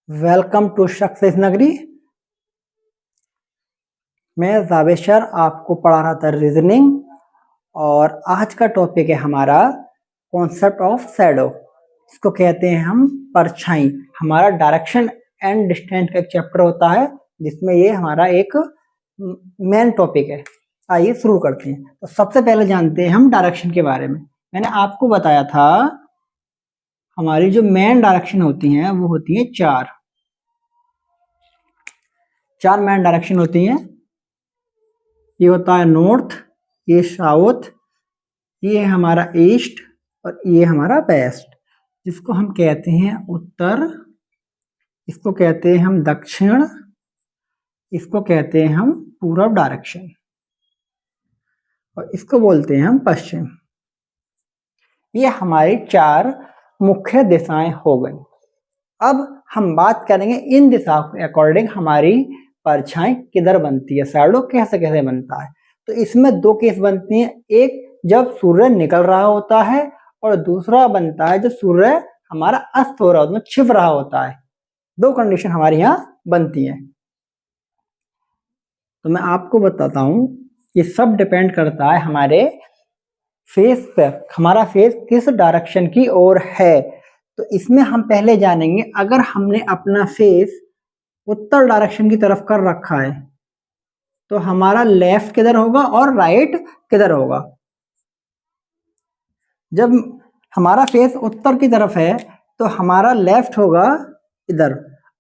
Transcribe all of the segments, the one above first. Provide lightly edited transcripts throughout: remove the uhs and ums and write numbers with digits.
Welcome to success नगरी। मैं जावेशर आपको पढ़ा रहा था रीजनिंग और आज का टॉपिक है हमारा कॉन्सेप्ट ऑफ शैडो। इसको कहते हैं हम परछाई। हमारा डायरेक्शन एंड डिस्टेंस का एक चैप्टर होता है जिसमें ये हमारा एक मेन टॉपिक है। आइए शुरू करते हैं। तो सबसे पहले जानते हैं हम डायरेक्शन के बारे में। मैंने आपको बताया था हमारी जो मेन डायरेक्शन होती हैं वो होती हैं चार मेन डायरेक्शन होती हैं। ये होता है नॉर्थ, ये साउथ, ये है हमारा ईस्ट और ये हमारा वेस्ट, जिसको हम कहते हैं उत्तर, इसको कहते हैं हम दक्षिण, इसको कहते हैं हम पूर्व डायरेक्शन और इसको बोलते हैं हम पश्चिम। ये हमारी चार मुख्य दिशाएं हो गई। अब हम बात करेंगे इन दिशाओं के अकॉर्डिंग हमारी परछाई किधर बनती है, शैडो कैसे कैसे बनता है। तो इसमें दो केस बनती हैं, एक जब सूर्य निकल रहा होता है और दूसरा बनता है जब सूर्य हमारा अस्त हो रहा होता है, छिप रहा होता है। दो कंडीशन हमारे यहाँ बनती है। तो मैं आपको बताता हूँ, ये सब डिपेंड करता है हमारे फेस पर, हमारा फेस किस डायरेक्शन की ओर है। तो इसमें हम पहले जानेंगे, अगर हमने अपना फेस उत्तर डायरेक्शन की तरफ कर रखा है तो हमारा लेफ्ट किधर होगा और राइट किधर होगा। जब हमारा फेस उत्तर की तरफ है तो हमारा लेफ्ट होगा इधर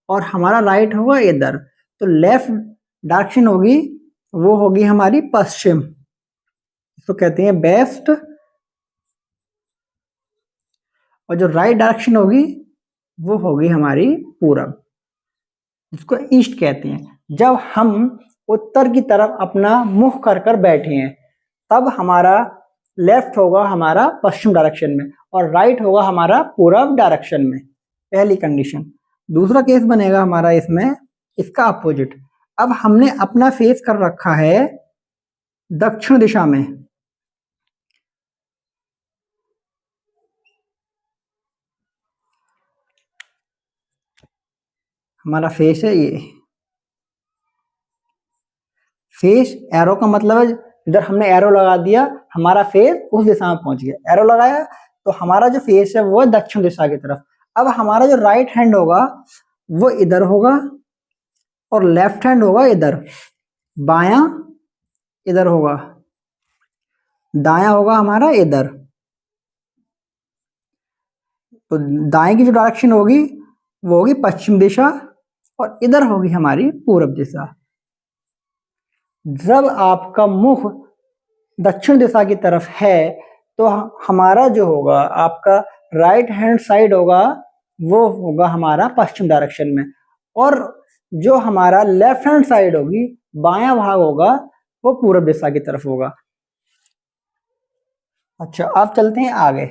और हमारा राइट होगा इधर। तो लेफ्ट डायरेक्शन होगी वो होगी हमारी पश्चिम, इसको कहते हैं वेस्ट, और जो राइट डायरेक्शन होगी वो होगी हमारी पूरब, इसको ईस्ट कहते हैं। जब हम उत्तर की तरफ अपना मुख कर कर बैठे हैं तब हमारा लेफ्ट होगा हमारा पश्चिम डायरेक्शन में और राइट होगा हमारा पूरब डायरेक्शन में, पहली कंडीशन। दूसरा केस बनेगा हमारा इसमें इसका अपोजिट। अब हमने अपना फेस कर रखा है दक्षिण दिशा में, हमारा फेस है ये। फेस एरो का मतलब है इधर हमने एरो लगा दिया, हमारा फेस उस दिशा में पहुंच गया। एरो लगाया तो हमारा जो फेस है वो है दक्षिण दिशा की तरफ। अब हमारा जो राइट हैंड होगा वो इधर होगा और लेफ्ट हैंड होगा इधर, बायां इधर होगा, दायां होगा हमारा इधर। तो दाएं की जो डायरेक्शन होगी वो होगी पश्चिम दिशा और इधर होगी हमारी पूरब दिशा। जब आपका मुख दक्षिण दिशा की तरफ है तो हमारा जो होगा आपका राइट हैंड साइड होगा वो होगा हमारा पश्चिम डायरेक्शन में, और जो हमारा लेफ्ट हैंड साइड होगी, बायां भाग होगा, वो पूरब दिशा की तरफ होगा। अच्छा, अब चलते हैं आगे।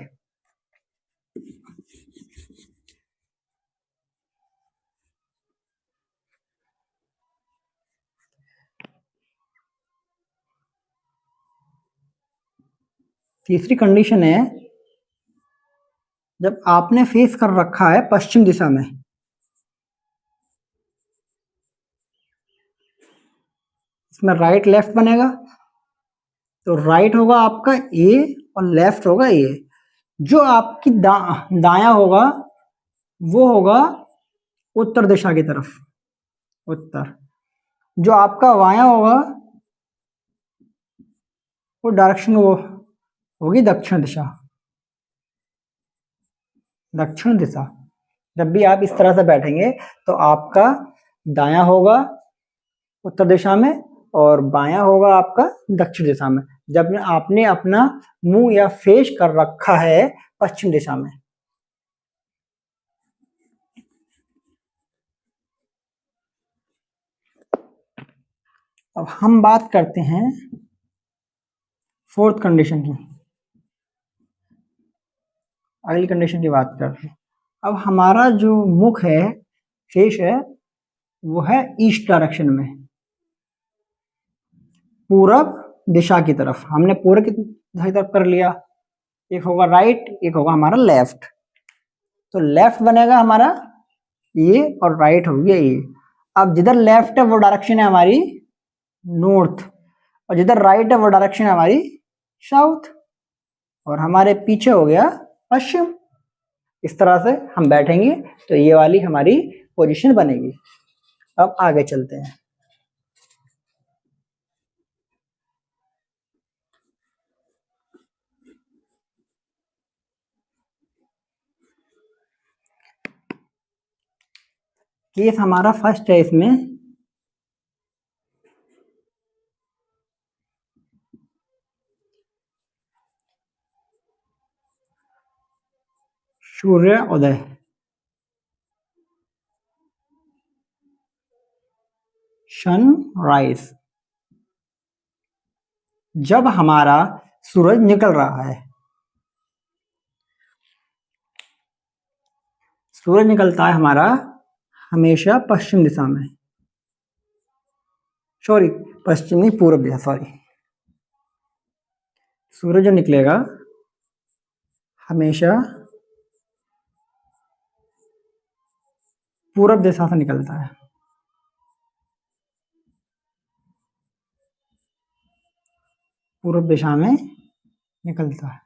तीसरी कंडीशन है जब आपने फेस कर रखा है पश्चिम दिशा में, इसमें राइट लेफ्ट बनेगा। तो राइट होगा आपका ए और लेफ्ट होगा ए। जो आपकी दाया होगा वो होगा उत्तर दिशा की तरफ, उत्तर। जो आपका वाया होगा वो डायरेक्शन वो होगी दक्षिण दिशा, दक्षिण दिशा। जब भी आप इस तरह से बैठेंगे तो आपका दायां होगा उत्तर दिशा में और बायां होगा आपका दक्षिण दिशा में, जब आपने अपना मुंह या फेस कर रखा है पश्चिम दिशा में। अब हम बात करते हैं फोर्थ कंडीशन की, अगली कंडीशन की बात करते हैं। अब हमारा जो मुख है, फेस है, वो है ईस्ट डायरेक्शन में, पूरब दिशा की तरफ। हमने पूरब की दिशा की तरफ कर लिया, एक होगा राइट एक होगा हमारा लेफ्ट। तो लेफ्ट बनेगा हमारा ये और राइट हो गया ये। अब जिधर लेफ्ट है वो डायरेक्शन है हमारी नॉर्थ और जिधर राइट है वो डायरेक्शन है हमारी साउथ और हमारे पीछे हो गया पश्चिम। इस तरह से हम बैठेंगे तो ये वाली हमारी पोजीशन बनेगी। अब आगे चलते हैं। केस हमारा फर्स्ट है इसमें। सूर्य उदय, सनराइज। जब हमारा सूरज निकल रहा है, सूरज निकलता है हमारा हमेशा पश्चिम दिशा में, सॉरी पश्चिम नहीं पूर्व दिशा, सॉरी। सूरज जो निकलेगा हमेशा पूर्व दिशा से निकलता है। पूर्व दिशा में निकलता है।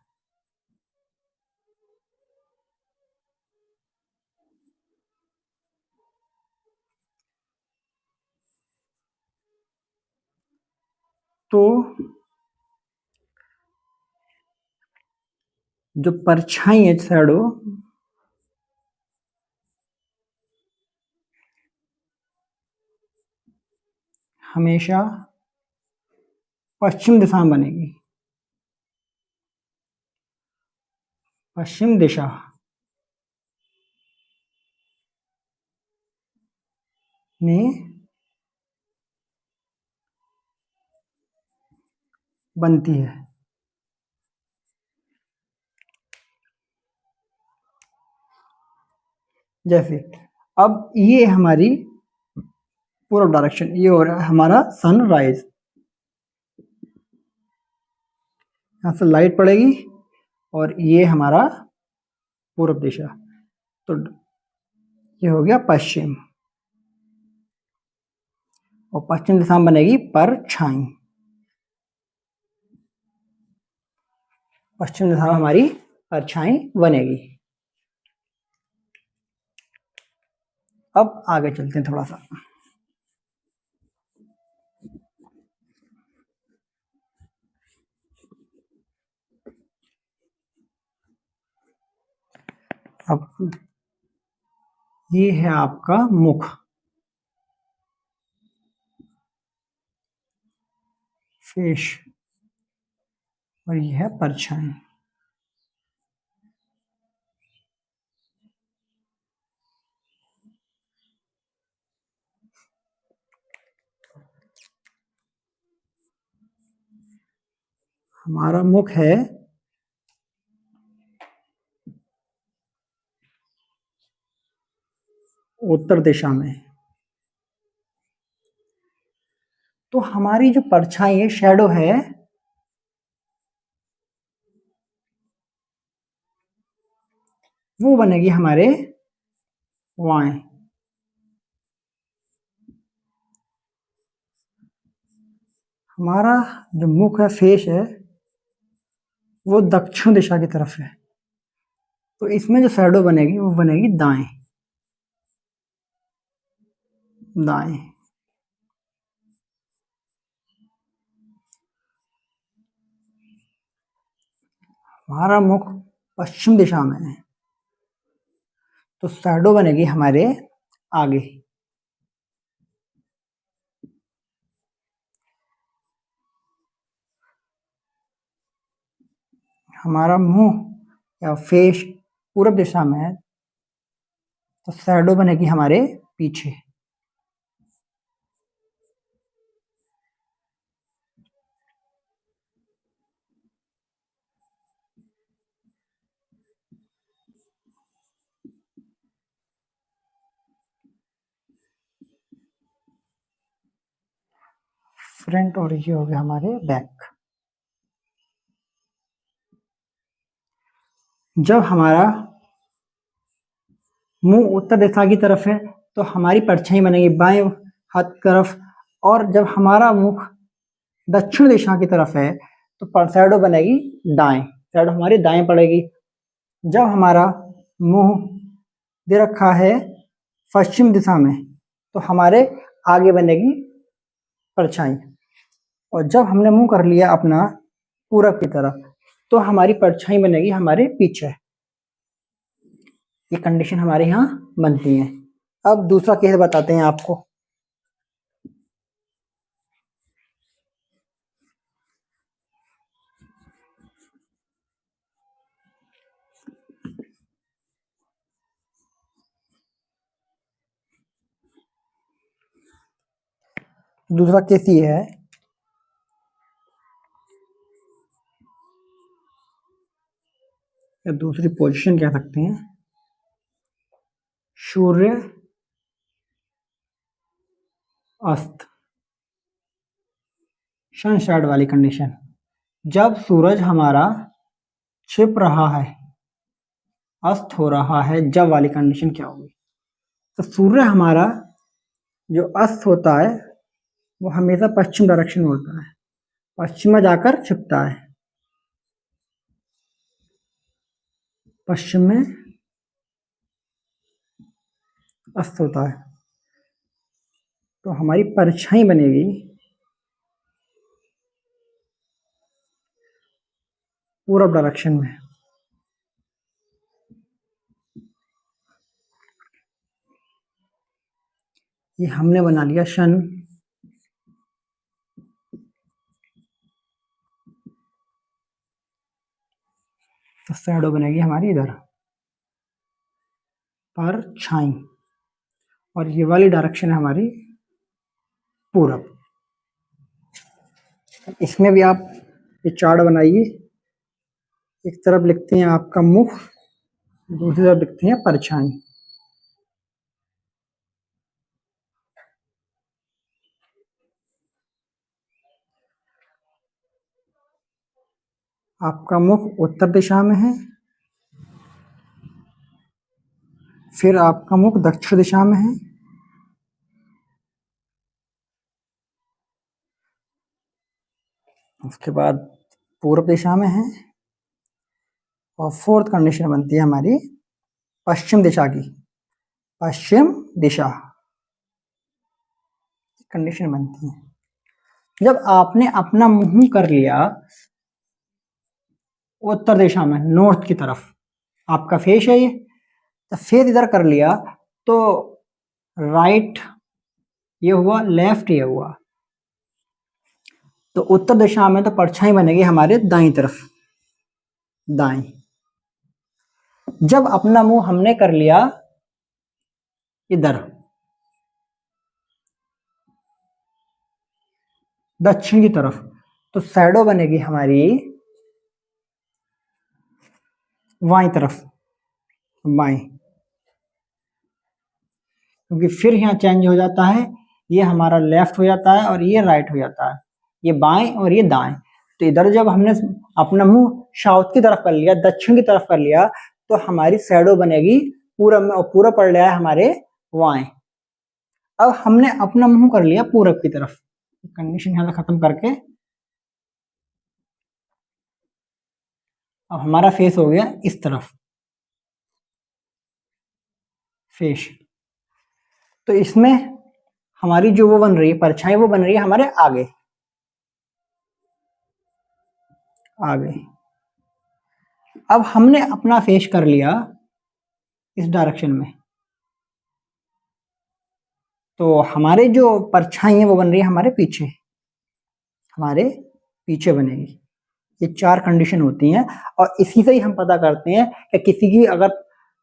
तो जो परछाई है शैडो हमेशा पश्चिम दिशा में बनेगी। पश्चिम दिशा में बनती है। जैसे अब ये हमारी पूर्व डायरेक्शन, ये हो रहा है हमारा सनराइज। यहाँ से लाइट पड़ेगी और ये हमारा पूर्व दिशा, तो ये हो गया पश्चिम और पश्चिम दिशा में बनेगी परछाई। पश्चिम दिशा में हमारी परछाई बनेगी। अब आगे चलते हैं थोड़ा सा। अब ये है आपका मुख, फेस, और ये है परछाई। हमारा मुख है उत्तर दिशा में, तो हमारी जो परछाई है शैडो है वो बनेगी हमारे वाएं। हमारा जो मुख है, फेस है, वो दक्षिण दिशा की तरफ है, तो इसमें जो शैडो बनेगी वो बनेगी दाएं। दाएं। हमारा मुख पश्चिम दिशा में है, तो शैडो बनेगी हमारे आगे। हमारा मुंह या फेस पूर्व दिशा में है, तो शैडो बनेगी हमारे पीछे। फ्रंट और ये हो गया हमारे बैक। जब हमारा मुंह उत्तर दिशा की तरफ है तो हमारी परछाई बनेगी बाएं हाथ की तरफ, और जब हमारा मुख दक्षिण दिशा की तरफ है तो शैडो बनेगी दाएं, शैडो हमारी दाएं पड़ेगी। जब हमारा मुंह दे रखा है पश्चिम दिशा में तो हमारे आगे बनेगी परछाई, और जब हमने मुंह कर लिया अपना पूरब की तरफ तो हमारी परछाई बनेगी हमारे पीछे। ये कंडीशन हमारे यहाँ बनती है। अब दूसरा केस बताते हैं आपको। दूसरा केस ये है, या दूसरी पोजीशन कह सकते हैं, सूर्य अस्त, सनसेट वाली कंडीशन। जब सूरज हमारा छिप रहा है, अस्त हो रहा है, जब वाली कंडीशन क्या होगी? तो सूर्य हमारा जो अस्त होता है वो हमेशा पश्चिम डायरेक्शन में होता है, पश्चिम में जाकर छिपता है, पश्चिम में अस्त होता है। तो हमारी परछाई बनेगी पूरब डायरेक्शन में। ये हमने बना लिया सन, तो शैडो बनेगी हमारी इधर परछाई, और ये वाली डायरेक्शन है हमारी पूरब। इसमें भी आप ये चार्ट बनाइए, एक तरफ लिखते हैं आपका मुख, दूसरी तरफ लिखते हैं परछाई। आपका मुख उत्तर दिशा में है, फिर आपका मुख दक्षिण दिशा में है, उसके बाद पूर्व दिशा में है, और फोर्थ कंडीशन बनती है हमारी पश्चिम दिशा की, पश्चिम दिशा कंडीशन बनती है। जब आपने अपना मुंह कर लिया उत्तर दिशा में, नॉर्थ की तरफ, आपका फेस है ये, तो फेस इधर कर लिया तो राइट ये हुआ, लेफ्ट ये हुआ, तो उत्तर दिशा में तो परछाई बनेगी हमारे दाईं तरफ, दाईं। जब अपना मुंह हमने कर लिया इधर दक्षिण की तरफ तो शैडो बनेगी हमारी बाईं तरफ, बाईं, क्योंकि फिर यहाँ चेंज हो जाता है, ये हमारा लेफ्ट हो जाता है और ये राइट हो जाता है, ये बाएं और ये दाएं। तो इधर जब हमने अपना मुंह साउथ की तरफ कर लिया, दक्षिण की तरफ कर लिया, तो हमारी शैडो बनेगी पूरब में, और पूरब पड़ रहा है हमारे बाएं। अब हमने अपना मुंह कर लिया पूरब की तरफ, कंडीशन यहां से खत्म करके अब हमारा फेस हो गया इस तरफ, फेस। तो इसमें हमारी जो वो बन रही है परछाई, वो बन रही है हमारे आगे, आगे। अब हमने अपना फेस कर लिया इस डायरेक्शन में, तो हमारे जो परछाई है वो बन रही है हमारे पीछे, हमारे पीछे बनेगी। ये चार कंडीशन होती हैं, और इसी से ही हम पता करते हैं कि किसी की अगर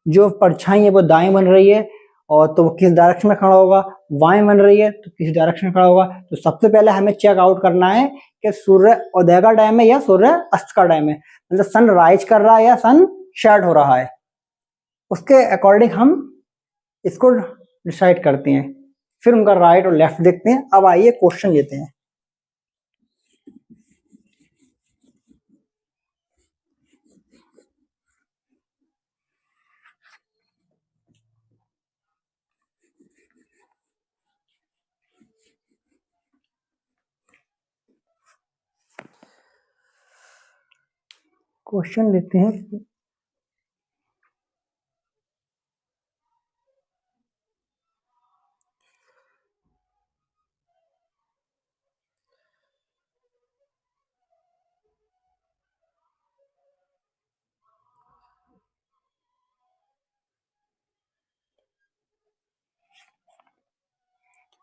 जो परछाई है वो दाएं बन रही है और तो वो किस डायरेक्शन में खड़ा होगा, बाएं बन रही है तो किस डायरेक्शन में खड़ा होगा। तो सबसे पहले हमें चेक आउट करना है कि सूर्य उदय का टाइम है या सूर्य अस्त का टाइम है, मतलब सन राइज कर रहा है या सन शेड हो रहा है, उसके अकॉर्डिंग हम इसको डिसाइड करते हैं। फिर उनका राइट और लेफ्ट देखते हैं। अब आइए क्वेश्चन लेते हैं। क्वेश्चन लेते हैं।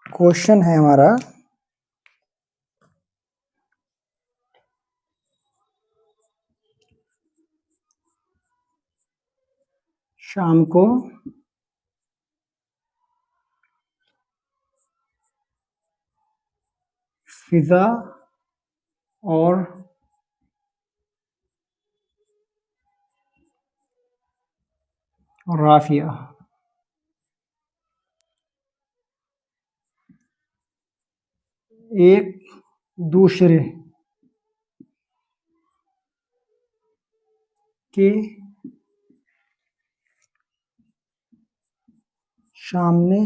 क्वेश्चन है हमारा, शाम को फिजा और राफिया एक दूसरे के सामने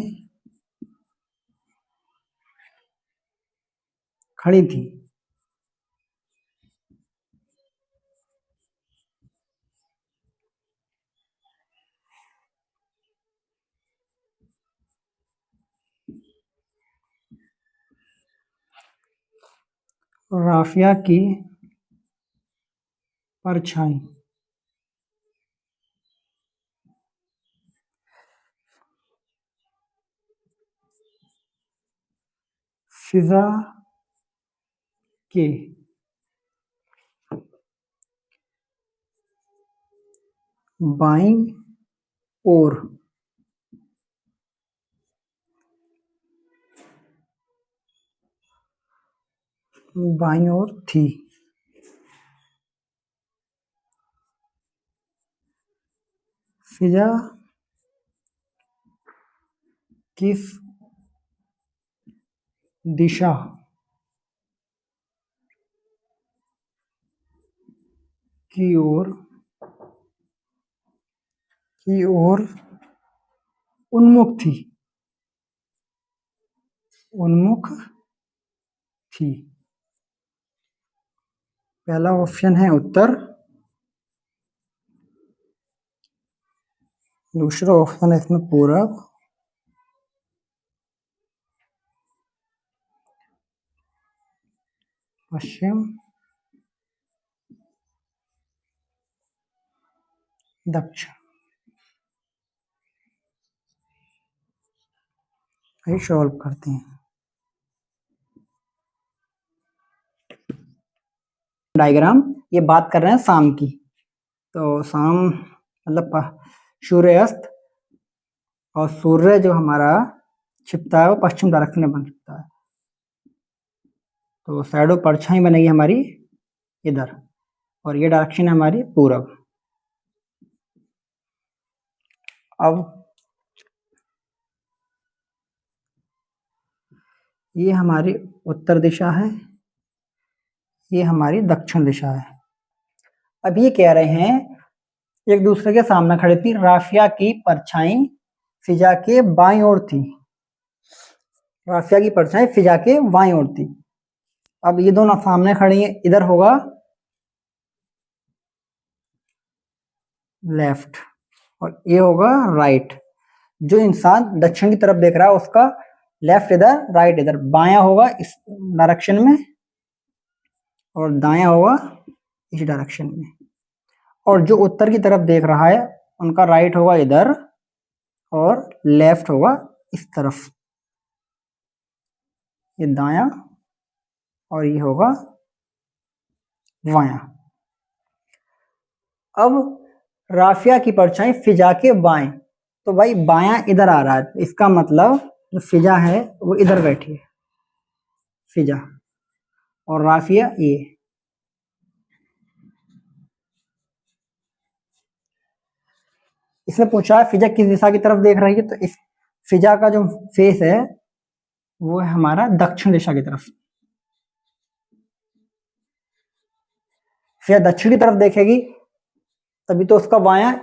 खड़ी थी। राफिया की परछाई फिजा के बाईं ओर थी। फिजा किस दिशा की ओर उन्मुख थी। पहला ऑप्शन है उत्तर, दूसरा ऑप्शन है इसमें पूरब, पश्चिम, दक्षिण। आइए सॉल्व करते हैं। डायग्राम ये बात कर रहे हैं शाम की, तो शाम मतलब सूर्यास्त, और सूर्य जो हमारा छिपता है वो पश्चिम डायरेक्शन में बन सकता है, तो शैडो परछाई बनेगी हमारी इधर, और ये डायरेक्शन है हमारी पूरब। अब ये हमारी उत्तर दिशा है, ये हमारी दक्षिण दिशा है। अब ये कह रहे हैं एक दूसरे के सामने खड़ी थी, राफिया की परछाई फिजा के बाईं ओर थी। राफिया की परछाई फिजा के बाईं ओर थी। अब ये दोनों सामने खड़ी हैं, इधर होगा लेफ्ट और ये होगा राइट। जो इंसान दक्षिण की तरफ देख रहा है उसका लेफ्ट इधर, राइट इधर, बायां होगा इस डायरेक्शन में और दायां होगा इस डायरेक्शन में। और जो उत्तर की तरफ देख रहा है उनका राइट होगा इधर और लेफ्ट होगा इस तरफ, ये दायां और ये होगा बायां। अब राफिया की परछाई फिजा के बाएं, तो भाई बायां इधर आ रहा है, इसका मतलब जो फिजा है वो इधर बैठी है, फिजा, और राफिया ये। इसने पूछा है फिजा किस दिशा की तरफ देख रही है, तो इस फिजा का जो फेस है वो है हमारा दक्षिण दिशा की तरफ। फिजा दक्षिण की तरफ देखेगी तभी तो उसका बायां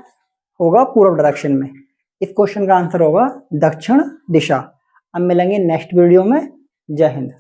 होगा पूर्व डायरेक्शन में। इस क्वेश्चन का आंसर होगा दक्षिण दिशा। अब मिलेंगे नेक्स्ट वीडियो में। जय हिंद।